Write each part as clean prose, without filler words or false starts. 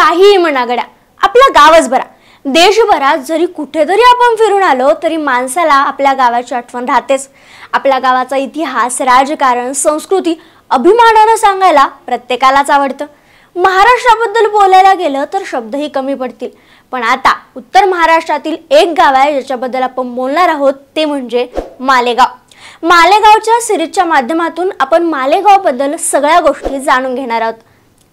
काहीही म्हणा गड्या, आपलं गावच बरा. देशभरात जरी कुठेतरी आपण फिरून आलो तरी माणसाला आपल्या गावाची आठवण राहतेच. आपल्या गावाचा इतिहास, राजकारण, संस्कृती अभिमानाने सांगायला प्रत्येकालाच आवडतं. महाराष्ट्राबद्दल बोलायला गेलं तर शब्दही कमी पडतील. पण आता उत्तर महाराष्ट्रातील एक गाव आहे ज्याच्याबद्दल आपण बोलणार आहोत, ते म्हणजे मालेगाव. मालेगावच्या सिरीजच्या माध्यमातून आपण मालेगाव बद्दल सगळ्या गोष्टी जाणून घेणार आहोत.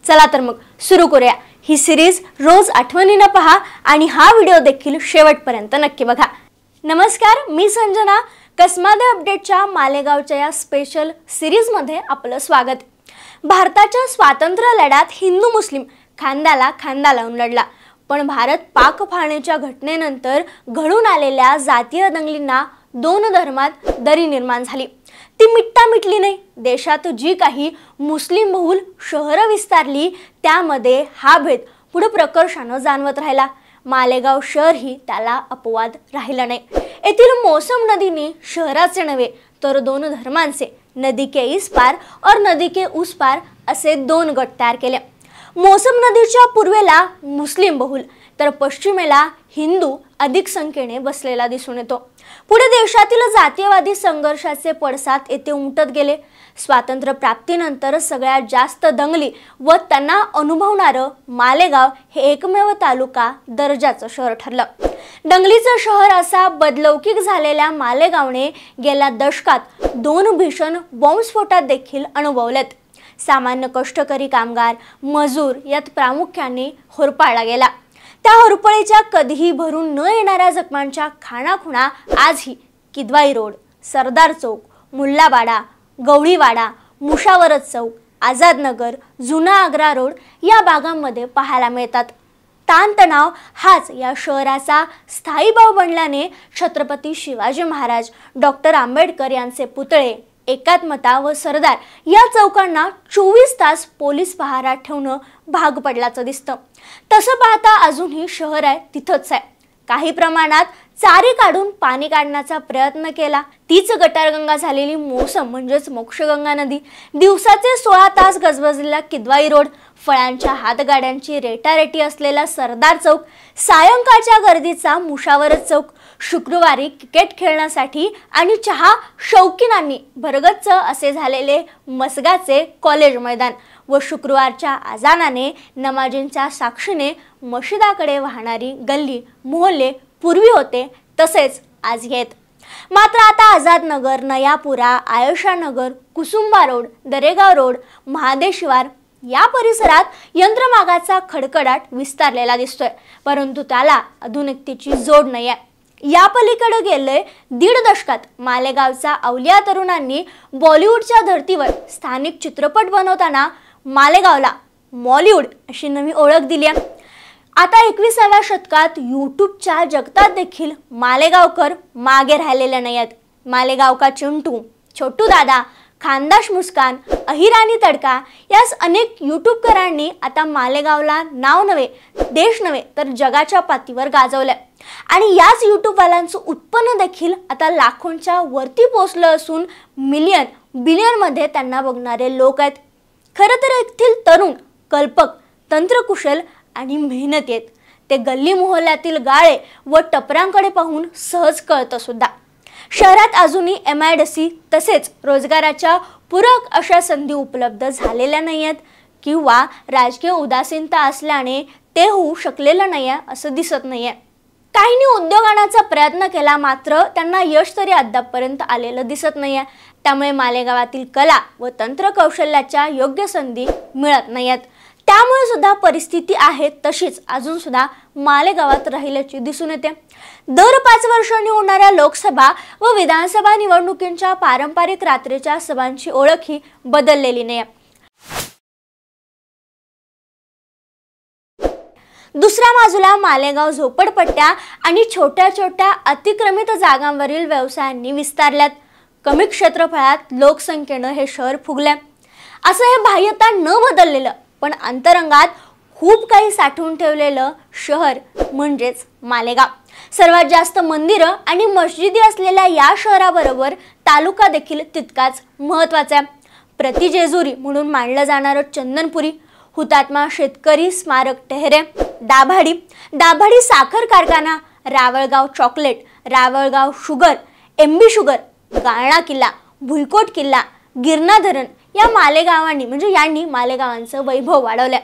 चला तर मग सुरू करूया. ही सिरीज रोज आठवणीने पहा आणि हा व्हिडिओ देखील शेवटपर्यंत नक्की बघा. नमस्कार, मी संजना. कसमादे अपडेटच्या मालेगावच्या या स्पेशल सिरीजमध्ये आपलं स्वागत. भारताच्या स्वातंत्र्य लढ्यात हिंदू मुस्लिम खांद्याला खांदा लावून लढला. पण भारत पाक फाळणीच्या घटनेनंतर घडून आलेल्या जातीय दंगलींना दोन धर्मात दरी निर्माण झाली. ती मिटता मिटली नाही. देशात जी काही मुस्लिम बहुल शहरं विस्तारली त्यामध्ये हा भेद पुढे प्रकर्षाने जाणवत राहिला. मालेगाव शहरही त्याला अपवाद राहिला नाही. येथील मोसम नदीने शहराचे नव्हे तर दोन धर्मांचे, नदी के इस पार और नदी के उस पार असे दोन गट तयार केले. मोसम नदीच्या पूर्वेला मुस्लिम बहुल तर पश्चिमेला हिंदू अधिक संख्येने बसलेला दिसून येतो. पुढे देशातील जातीयवादी संघर्षाचे पडसाद येथे उमटत गेले. स्वातंत्र्य प्राप्तीनंतर सगळ्यात जास्त दंगली व तणाव अनुभवणारं मालेगाव हे एकमेव तालुका दर्जाचं शहर ठरलं. दंगलीचं शहर असा बदलौकिक झालेल्या मालेगावने गेल्या दशकात दोन भीषण बॉम्बस्फोटात देखील अनुभवलेत. सामान्य कष्टकरी कामगार, मजूर यात प्रामुख्याने होरपाळला गेला. त्या होरपळीच्या कधीही भरून न येणाऱ्या जखमांच्या खाणाखुणा आजही किदवाई रोड, सरदार चौक, मुल्लावाडा, गवळीवाडा, मुशावरत चौक, आझादनगर, जुना आग्रा रोड या भागांमध्ये पाहायला मिळतात. ताणतणाव हाच या शहराचा स्थायी भाव बनल्याने छत्रपती शिवाजी महाराज, डॉक्टर आंबेडकर यांचे पुतळे, एकात्मता व सरदार या चौकांना 24 तास पोलीस पहारा ठेवणं भाग पडल्याचं दिसतं. तसं पाहता अजूनही शहर आहे तिथंच आहे. काही प्रमाणात चारी काढून पाणी काढण्याचा प्रयत्न केला. तीच गटारगंगा झालेली मोसम म्हणजेच मोक्षगंगा नदी, दिवसाचे 16 तास गजबजलेला किदवाई रोड, फळांच्या हातगाड्यांची रेटारेटी असलेला सरदार चौक, सायंकाळच्या गर्दीचा मुशावरत चौक, शुक्रवारी क्रिकेट खेळण्यासाठी आणि चहा शौकीनांनी भरगच्च असे झालेले मसगाचे कॉलेज मैदान व शुक्रवारच्या आजानाने नमाजींच्या साक्षीने मशिदाकडे वाहणारी गल्ली मोहल्ले पूर्वी होते तसेच आज आहेत. मात्र आता आझादनगर, नयापुरा, आयशानगर, कुसुंबा रोड, दरेगाव रोड, महादेशिवार या परिसरात यंत्रमागाचा खडखडाट विस्तारलेला दिसतोय. परंतु त्याला आधुनिकतेची जोड नाही आहे. या पलीकडे गेले 1.5 दशकात मालेगावचा अवलिया तरुणांनी बॉलिवूडच्या धर्तीवर स्थानिक चित्रपट बनवताना मालेगावला मॉलिवूड अशी नवी ओळख दिली आहे. आता 21व्या शतकात यूट्यूबच्या जगतात देखील मालेगावकर मागे राहिलेले नाही आहेत. मालेगाव का चिंटू, छोटू दादा, खानदाश मुस्कान, अहिराणी तडका यास अनेक यूट्यूबकरांनी आता मालेगावला नाव नव्हे, देश नव्हे तर जगाच्या पातळीवर गाजवलंय. आणि याच यूट्यूबवाल्यांचं उत्पन्न देखील आता लाखोंच्या वरती पोहोचलं असून मिलियन बिलियन मध्ये त्यांना बघणारे लोक आहेत. खरं तर येथील तरुण कल्पक, तंत्रकुशल आणि मेहनती आहेत. ते गल्ली मोहल्ल्यातील गाळे व टपरांकडे पाहून सहज कळतं सुद्धा. शहरात अजूनही MIDC तसेच रोजगाराच्या पूरक अशा संधी उपलब्ध झालेल्या नाही आहेत किंवा राजकीय उदासीनता असल्याने ते होऊ शकलेलं नाही आहे असं दिसत नाही आहे. काहींनी उद्योग आणायचा प्रयत्न केला मात्र त्यांना यश तरी अद्यापपर्यंत आलेलं दिसत नाही आहे. त्यामुळे मालेगावातील कला व तंत्र कौशल्याच्या योग्य संधी मिळत नाही आहेत. त्यामुळे सुद्धा परिस्थिती आहे तशीच अजून सुद्धा मालेगावात राहिल्याची दिसून येते. दर 5 वर्षांनी होणाऱ्या लोकसभा व विधानसभा निवडणुकींच्या पारंपरिक रात्रीच्या सभांची ओळखही बदललेली नाही. दुसऱ्या बाजूला मालेगाव झोपडपट्ट्या आणि छोट्या छोट्या अतिक्रमित जागांवरील व्यवसायांनी विस्तारल्यात. कमी क्षेत्रफळात लोकसंख्येनं हे शहर फुगले. असं हे बाह्यता न बदललेलं पण अंतरंगात खूप काही साठवून ठेवलेलं शहर म्हणजेच मालेगाव. सर्वात जास्त मंदिरं आणि मस्जिदी असलेल्या या शहराबरोबर तालुका देखील तितकाच महत्त्वाचा आहे. प्रतिजेजुरी म्हणून मानलं जाणारं चंदनपुरी, हुतात्मा शेतकरी स्मारक टेहरे, दाभाडी साखर कारखाना, Rawalgaon chocolate, Rawalgaon sugar, MB sugar, Galna किल्ला, भुईकोट किल्ला, गिरणा धरण या यांनी मालेगावांचं वैभव वाढवलंय।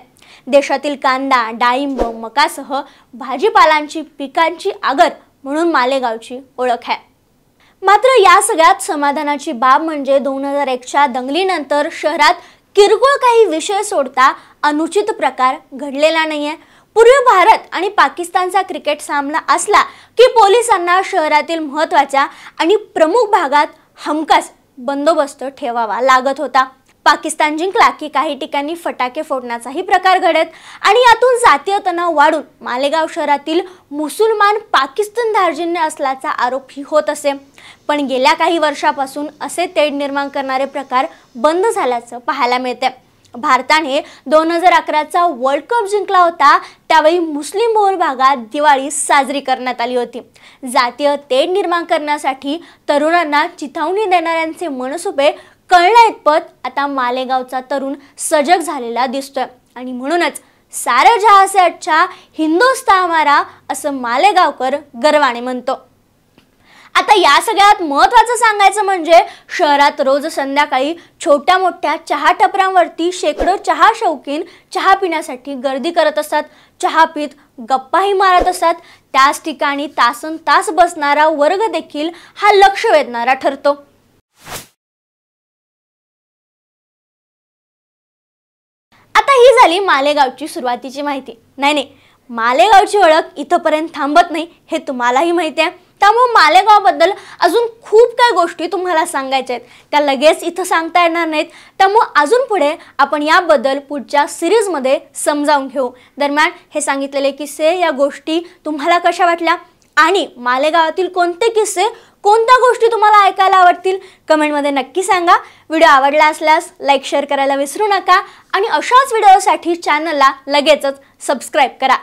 देशातील कांदा, डाळिंब, मकासह भाजीपालांची पिकांची आगर म्हणून मालेगावची ओळख आहे। मात्र या सगळ्यात समाधानाची बाब म्हणजे 2001च्या दंगलीनंतर शहरात किरकोळ काही विषय सोडता अनुचित प्रकार घडलेला नाहीये। पूर्वी भारत आणि पाकिस्तानचा क्रिकेट सामना असला की पोलिसांना शहरातील महत्त्वाच्या आणि प्रमुख भागात हमखास बंदोबस्त ठेवावा लागत होता। पाकिस्तान जिंकला की काही ठिकाणी फटाके फोडण्याचाही प्रकार घडत आणि यातून जातीय तणाव वाढून मालेगाव शहरातील मुसलमान पाकिस्तान धार्जिण्य असल्याचा आरोपही होत असे। पण गेल्या काही वर्षापासून असे तेढ निर्माण करणारे प्रकार बंद झाल्याचं पाहायला मिळते। भारताने 2011चा वर्ल्ड कप जिंकला होता, त्यावेळी मुस्लिम बहुल भागात दिवाळी साजरी करण्यात आली होती। जातीय तेढ निर्माण करण्यासाठी तरुणांना चिथावणी देणाऱ्यांचे मनसुबे कळण्याइतपत आता मालेगावचा तरुण सजग झालेला दिसतोय आणि म्हणूनच सारे जहां से अच्छा हिंदुस्तान हमारा असं मालेगावकर गर्वाने म्हणतो। आता या सगळ्यात महत्त्वाचं सांगायचं म्हणजे शहरात रोज संध्याकाळी छोट्या मोठ्या चहा टपऱ्यांवरती शेकडो चहा शौकीन चहा पिण्यासाठी गर्दी करत असतात। चहा पीत गप्पाही मारत असतात। त्याच ठिकाणी तासनतास बसणारा वर्ग देखील हा लक्ष वेधणारा ठरतो। आता ही झाली मालेगावची सुरुवातीची माहिती। नाही, मालेगावची ओळख इथपर्यंत थांबत नाही हे तुम्हालाही माहिती आहे। त्यामुळे मालेगावबद्दल अजून खूप काही गोष्टी तुम्हाला सांगायच्या आहेत, त्या लगेच इथं सांगता येणार नाहीत। त्यामुळे अजून पुढे आपण याबद्दल पुढच्या सिरीजमध्ये समजावून घेऊ। दरम्यान हे सांगितलेले किस्से या गोष्टी तुम्हाला कशा वाटल्या आणि मालेगावातील कोणते किस्से कोणत्या गोष्टी तुम्हाला ऐकायला आवडतील कमेंटमध्ये नक्की सांगा। व्हिडिओ आवडला असल्यास लाईक शेअर करायला विसरू नका आणि अशाच व्हिडिओसाठी चॅनलला लगेचच सबस्क्राइब करा।